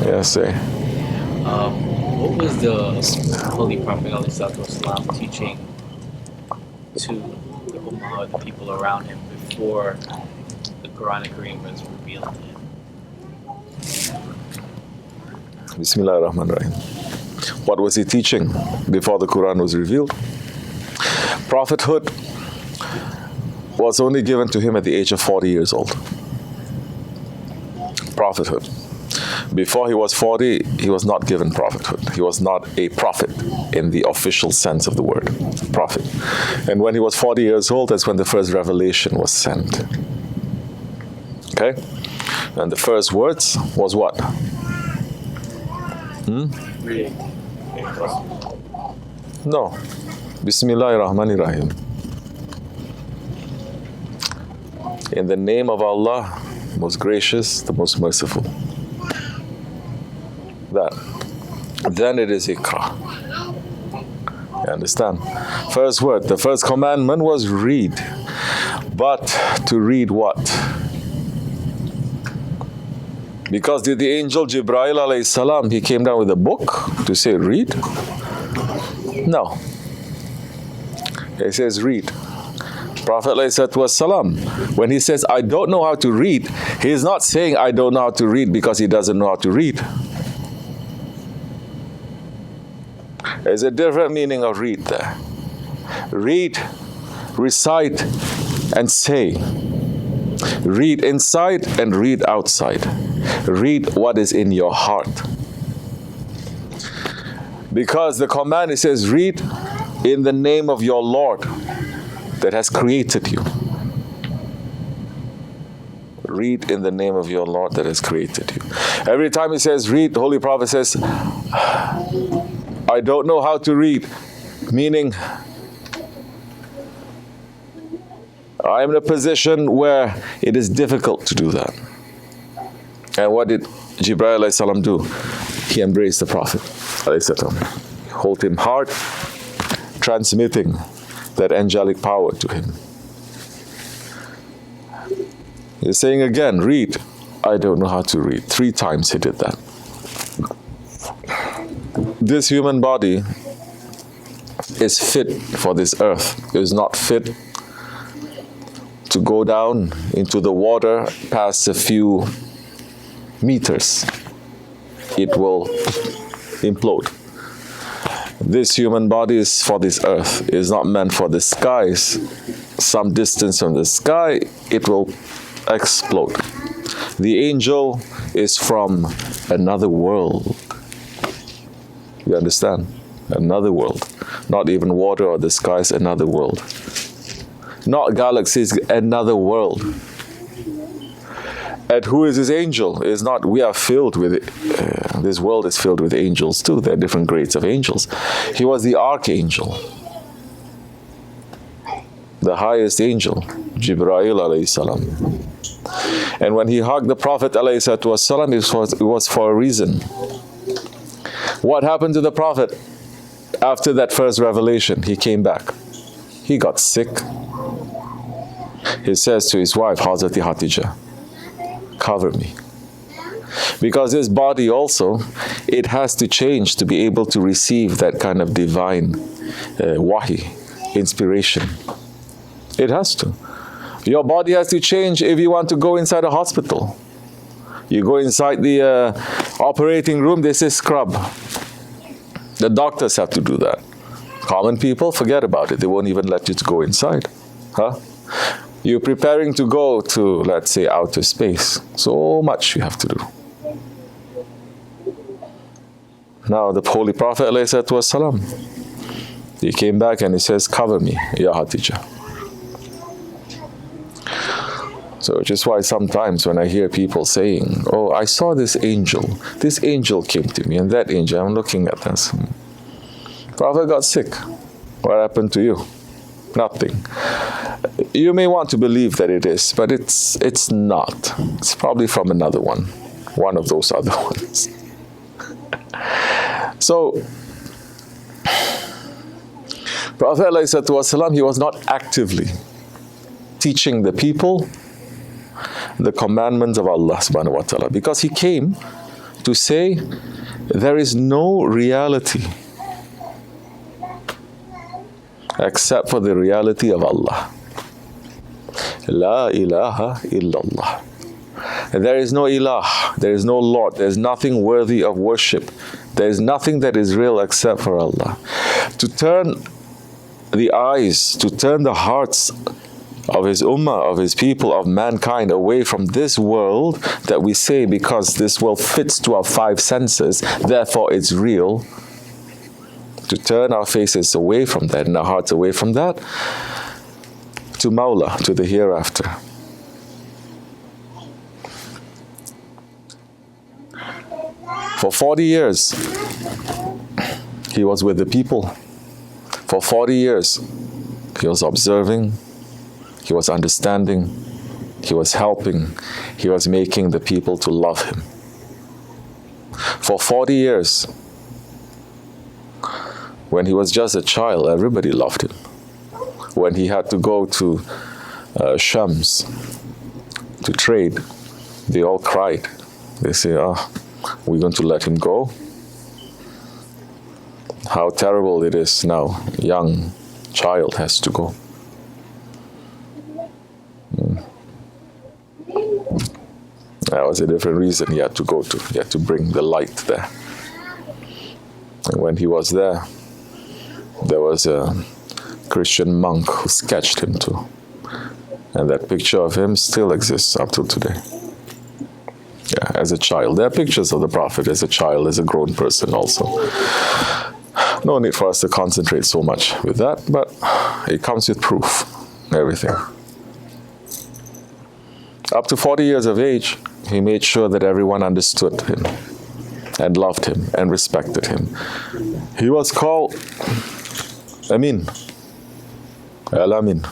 Yes, sir. What was the Holy Prophet ﷺ teaching to the Ummah, the people around him, before the Quran-e-Kareem was revealed to him? Bismillah ar-Rahman ar-Rahim. What was he teaching before the Quran was revealed? Prophethood was only given to him at the age of 40 years old. Prophethood. Before he was 40, he was not given prophethood. He was not a prophet in the official sense of the word, prophet. And when he was 40 years old, that's when the first revelation was sent. Okay? And the first words was what? No. Bismillahir-Rahmanir-Rahim. In the name of Allah, most gracious, the most merciful. That. Then it is Iqra. You understand? First word, the first commandment was read. But to read what? Because did the angel Jibreel alayhi salam, he came down with a book to say read? No. He says read. Prophet alayhi salam, when he says I don't know how to read, he is not saying I don't know how to read because he doesn't know how to read. There's a different meaning of read there. Read, recite, and say. Read inside and read outside. Read what is in your heart. Because the command, it says, read in the name of your Lord that has created you. Read in the name of your Lord that has created you. Every time it says read, the Holy Prophet says, I don't know how to read, meaning I am in a position where it is difficult to do that. And what did Jibreel alayhi salam do? He embraced the Prophet alayhi salam. Hold him hard, transmitting that angelic power to him. He's saying again, read. I don't know how to read. 3 times he did that. This human body is fit for this earth. It is not fit to go down into the water past a few meters. It will implode. This human body is for this earth. It is not meant for the skies. Some distance from the sky, it will explode. The angel is from another world. You understand? Another world. Not even water or the skies, another world. Not galaxies, another world. And who is his angel? Is not, we are filled with, this world is filled with angels too. There are different grades of angels. He was the archangel. The highest angel, Jibreel alayhi salam. And when he hugged the Prophet alayhi salam, it was for a reason. What happened to the Prophet after that first revelation? He came back. He got sick. He says to his wife, Hazrati Hatija, cover me. Because his body also, it has to change to be able to receive that kind of divine wahi, inspiration. It has to. Your body has to change if you want to go inside a hospital. You go inside the operating room, they say scrub. The doctors have to do that. Common people, forget about it. They won't even let you to go inside. Huh? You're preparing to go to, let's say, outer space. So much you have to do. Now, the Holy Prophet ﷺ, he came back and he says, cover me, Ya Hatija. So, which is why sometimes when I hear people saying, oh, I saw this angel came to me, and that angel, I'm looking at this. Prophet got sick. What happened to you? Nothing. You may want to believe that it is, but it's not. It's probably from another one of those other ones. So, Prophet ﷺ, he was not actively teaching the people the commandments of Allah subhanahu wa ta'ala, because he came to say there is no reality except for the reality of Allah. La ilaha illallah. There is no ilah, there is no Lord, there is nothing worthy of worship. There is nothing that is real except for Allah. To turn the eyes, to turn the hearts of His ummah, of His people, of mankind away from this world that we say because this world fits to our five senses, therefore it's real. To turn our faces away from that and our hearts away from that to Mawla, to the hereafter. For 40 years, he was with the people. For 40 years, he was observing, he was understanding, he was helping, he was making the people to love him. For 40 years, when he was just a child, everybody loved him. When he had to go to Shams to trade, they all cried. They say, we're going to let him go? How terrible it is now. Young child has to go. That was a different reason he had to go to. He had to bring the light there. And when he was there was a Christian monk who sketched him too. And that picture of him still exists up till today. Yeah, as a child. There are pictures of the Prophet as a child, as a grown person also. No need for us to concentrate so much with that, but it comes with proof, everything. Up to 40 years of age, he made sure that everyone understood him and loved him and respected him. He was called Amin, Al-Amin,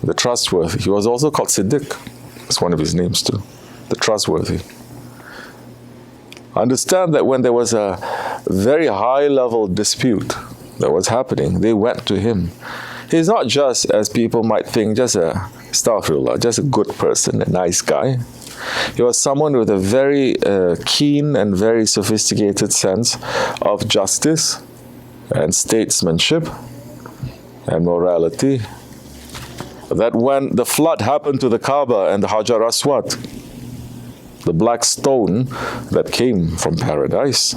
the trustworthy. He was also called Siddiq. That's one of his names too, the trustworthy. Understand that when there was a very high level dispute that was happening, they went to him. He's not just, as people might think, just a astaghfirullah, just a good person, a nice guy. He was someone with a very keen and very sophisticated sense of justice and statesmanship and morality. That when the flood happened to the Kaaba and the Hajar Aswad, the black stone that came from paradise,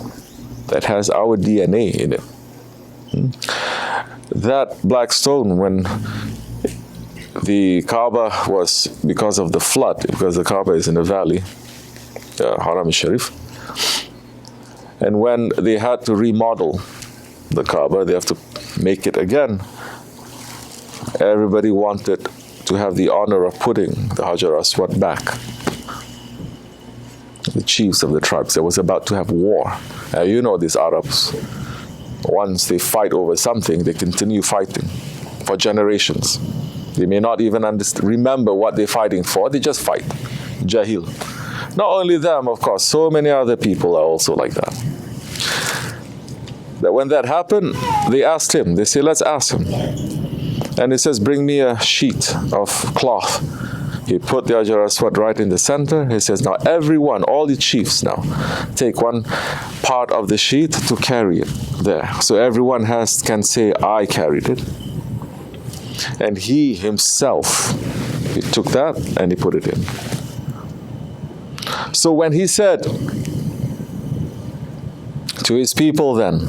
that has our DNA in it. That black stone, when the Kaaba was, because of the flood, because the Kaaba is in a valley, Haram Sharif, and when they had to remodel the Kaaba, they have to make it again, everybody wanted to have the honor of putting the Hajar Aswad back. The chiefs of the tribes, they was about to have war. You know these Arabs, once they fight over something, they continue fighting for generations. They may not even remember what they're fighting for, they just fight. Jahil. Not only them, of course, so many other people are also like that. That when that happened, they asked him, they say, let's ask him. And he says, bring me a sheet of cloth. He put the Hajar Aswad right in the center. He says, now everyone, all the chiefs now, take one part of the sheet to carry it there. So everyone can say, I carried it. And he himself, he took that and he put it in. So when he said to his people then,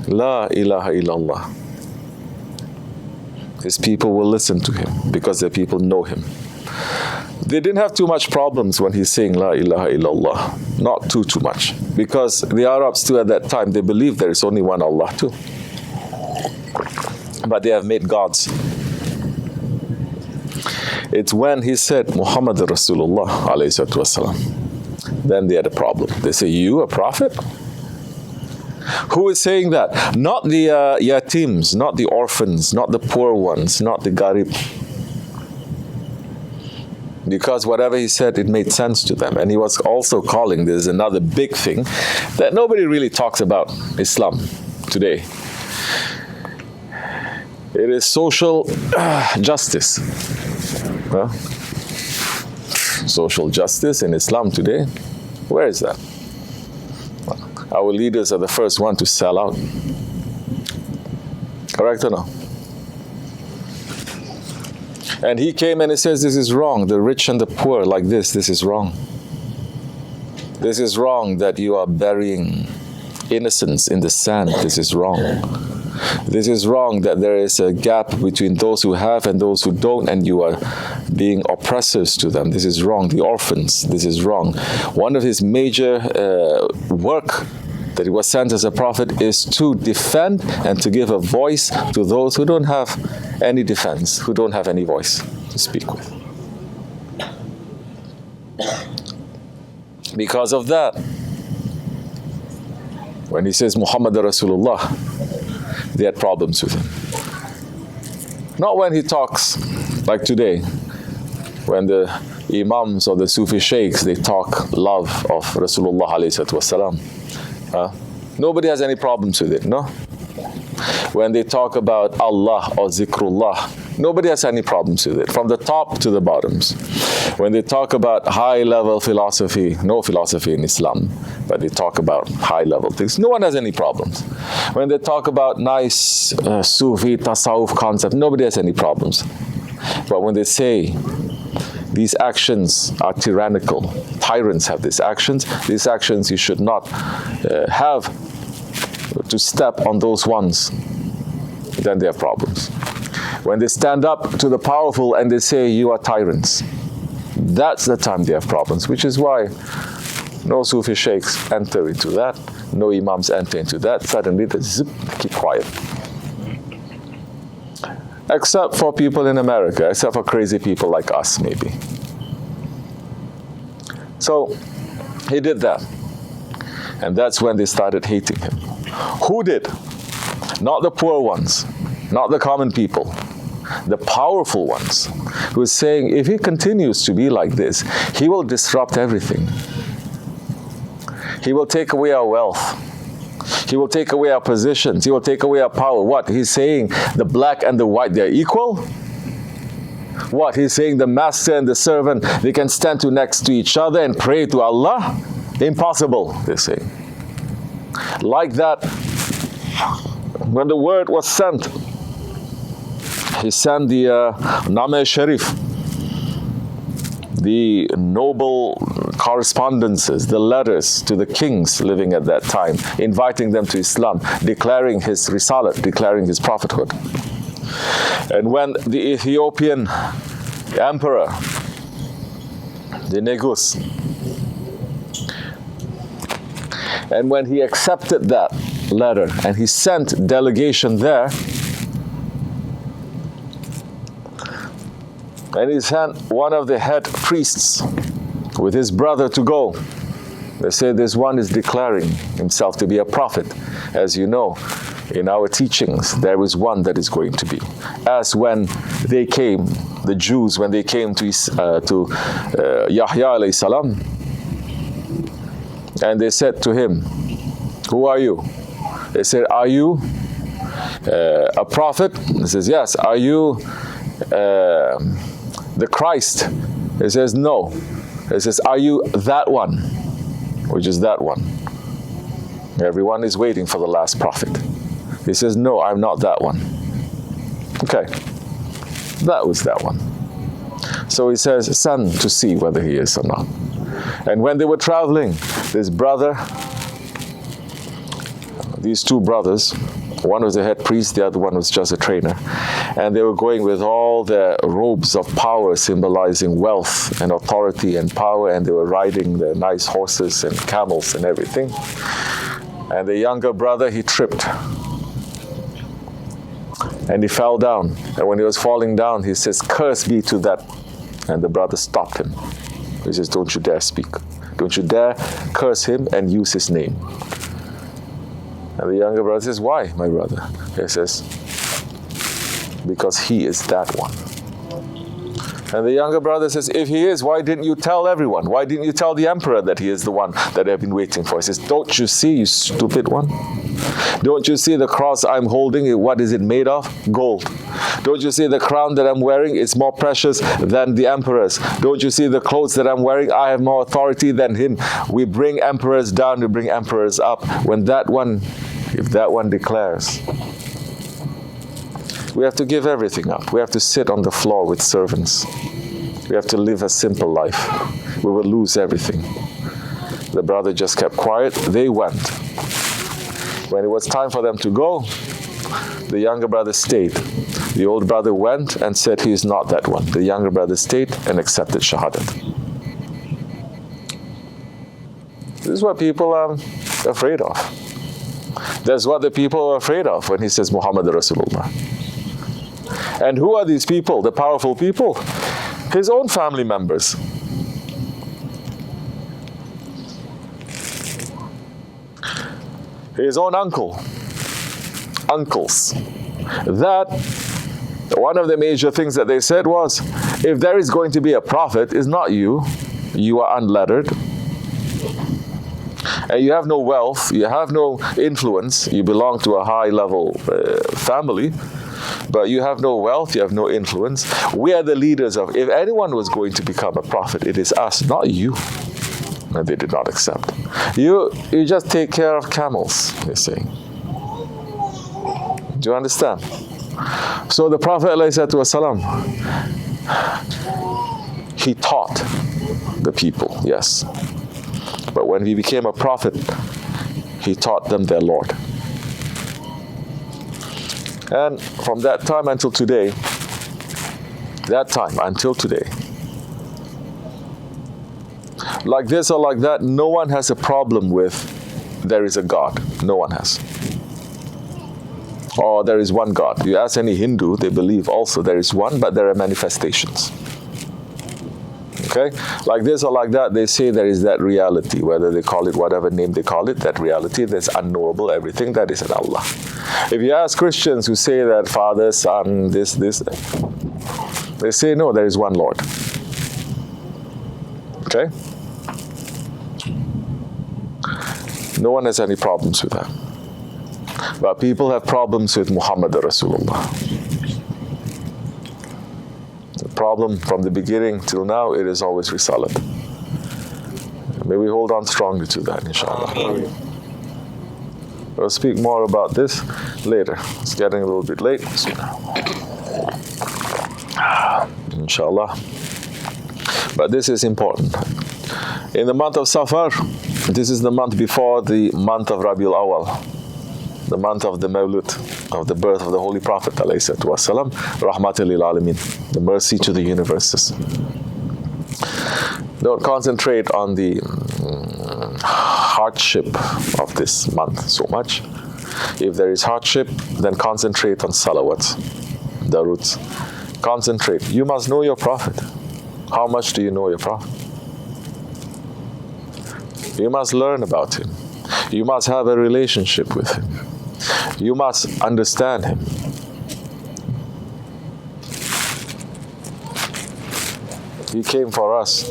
La ilaha illallah, his people will listen to him because their people know him. They didn't have too much problems when he's saying La ilaha illallah. Not too much. Because the Arabs too at that time, they believed there is only one Allah too. But they have made gods. It's when he said Muhammad Rasulullah alayhi salatu wasalam, then they had a problem. They say, you a prophet? Who is saying that? Not the yatims, not the orphans, not the poor ones, not the garib. Because whatever he said, it made sense to them. And he was also calling, this another big thing that nobody really talks about Islam today. It is social justice. Social justice in Islam today Where is that? Our leaders are the first one to sell out. Correct or no? And he came and he says, this is wrong. The rich and the poor like this is wrong. This is wrong that you are burying innocence in the sand. This is wrong. This is wrong that there is a gap between those who have and those who don't, and you are being oppressors to them. This is wrong. The orphans, this is wrong. One of his major work that he was sent as a prophet is to defend and to give a voice to those who don't have any defense, who don't have any voice to speak with. Because of that, when he says Muhammad Rasulullah, they had problems with him. Not when he talks like today, when the Imams or the Sufi Shaykhs, they talk love of Rasulullah alayhi salatu wasalam. Nobody has any problems with it, no? When they talk about Allah or Zikrullah, nobody has any problems with it, from the top to the bottoms. When they talk about high-level philosophy, no philosophy in Islam, but they talk about high-level things, no one has any problems. When they talk about nice Sufi, Tasawwuf concept, nobody has any problems. But when they say these actions are tyrannical, tyrants have these actions you should not have to step on those ones, then they have problems. When they stand up to the powerful and they say you are tyrants, that's the time they have problems, which is why no Sufi sheikhs enter into that, no imams enter into that. Suddenly they zip, keep quiet. Except for people in America, except for crazy people like us maybe. So he did that. And that's when they started hating him. Who did? Not the poor ones, not the common people, the powerful ones, who is saying if he continues to be like this, he will disrupt everything. He will take away our wealth. He will take away our positions. He will take away our power. What? He's saying the black and the white, they're equal? What? He's saying the master and the servant, they can stand next to each other and pray to Allah? Impossible, they say. Like that, when the word was sent, he sent the Name Sharif, the noble correspondences, the letters to the kings living at that time, inviting them to Islam, declaring his risalat, declaring his prophethood. And when the Ethiopian emperor, the Negus, and when he accepted that letter and he sent delegation there, and he sent one of the head priests with his brother to go. They say this one is declaring himself to be a prophet. As you know, in our teachings, there is one that is going to be. As when they came, the Jews, when they came to Yahya alayhi salam, and they said to him, who are you? They said, are you a prophet? He says, yes. Are you the Christ? He says, no. He says, are you that one? Which is that one? Everyone is waiting for the last prophet. He says, no, I'm not that one. Okay, that was that one. So he says, send to see whether he is or not. And when they were traveling, this brother, these two brothers, one was a head priest, the other one was just a trainer. And they were going with all their robes of power symbolizing wealth and authority and power, and they were riding their nice horses and camels and everything. And the younger brother, he tripped. And he fell down. And when he was falling down, he says, curse be to that. And the brother stopped him. He says, don't you dare speak. Don't you dare curse him and use his name. And the younger brother says, why, my brother? He says, because he is that one. And the younger brother says, if he is, why didn't you tell everyone? Why didn't you tell the emperor that he is the one that they've been waiting for? He says, don't you see, you stupid one? Don't you see the cross I'm holding? What is it made of? Gold. Don't you see the crown that I'm wearing? It's more precious than the emperor's. Don't you see the clothes that I'm wearing? I have more authority than him. We bring emperors down, we bring emperors up. When that one, if that one declares, we have to give everything up. We have to sit on the floor with servants. We have to live a simple life. We will lose everything. The brother just kept quiet. They went. When it was time for them to go, the younger brother stayed. The old brother went and said he is not that one. The younger brother stayed and accepted Shahadat. This is what people are afraid of. That's what the people are afraid of when he says Muhammad Rasulullah. And who are these people, the powerful people? His own family members. His own uncles. That, one of the major things that they said was, if there is going to be a prophet, it's not you. You are unlettered. And you have no wealth, you have no influence. You belong to a high-level family. But you have no wealth, you have no influence. We are the leaders of, if anyone was going to become a prophet, it is us, not you. And they did not accept. You just take care of camels, they're saying. Do you understand? So the Prophet ﷺ, he taught the people, yes. But when he became a prophet, he taught them their Lord. And from that time until today, like this or like that, no one has a problem with there is a God. No one has. Or there is one God. You ask any Hindu, they believe also there is one, but there are manifestations. Okay? Like this or like that, they say there is that reality, whether they call it whatever name they call it, that reality, that's unknowable, everything, that is an Allah. If you ask Christians who say that Father, Son, this, they say no, there is one Lord. Okay? No one has any problems with that. But people have problems with Muhammad Rasulullah. The problem from the beginning till now, it is always Risalat. May we hold on strongly to that, inshallah. We'll speak more about this later. It's getting a little bit late. Inshallah. But this is important. In the month of Safar, this is the month before the month of Rabiul Awal, the month of the Mawlud, of the birth of the Holy Prophet ﷺ, Rahmatul lil Alamin, the mercy to the universes. Don't concentrate on the hardship of this month so much. If there is hardship, then concentrate on salawats, daroods. Concentrate. You must know your Prophet. How much do you know your Prophet? You must learn about him. You must have a relationship with him. You must understand him. He came for us.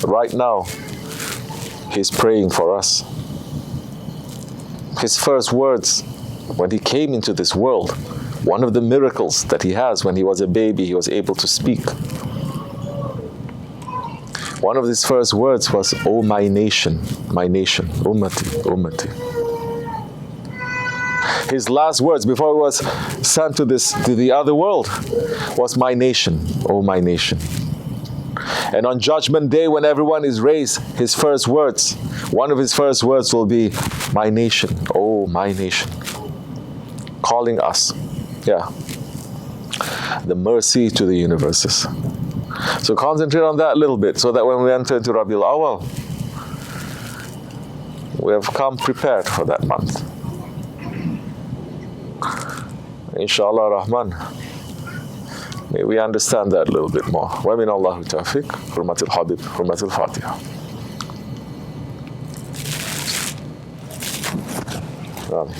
Right now, he's praying for us. His first words when he came into this world, one of the miracles that he has, when he was a baby, he was able to speak. One of his first words was, "Oh my nation, ummati, ummati." His last words before he was sent to the other world was, "My nation, oh my nation." And on Judgment Day, when everyone is raised, his first words, one of his first words will be, "My nation, oh my nation." Calling us, the mercy to the universes. So concentrate on that a little bit, so that when we enter into Rabiul Awal, we have come prepared for that month. Inshallah Rahman, may we understand that a little bit more. Wa min Allahu tawfiq, hurmatil habib, hurmatil fatiha. Amen.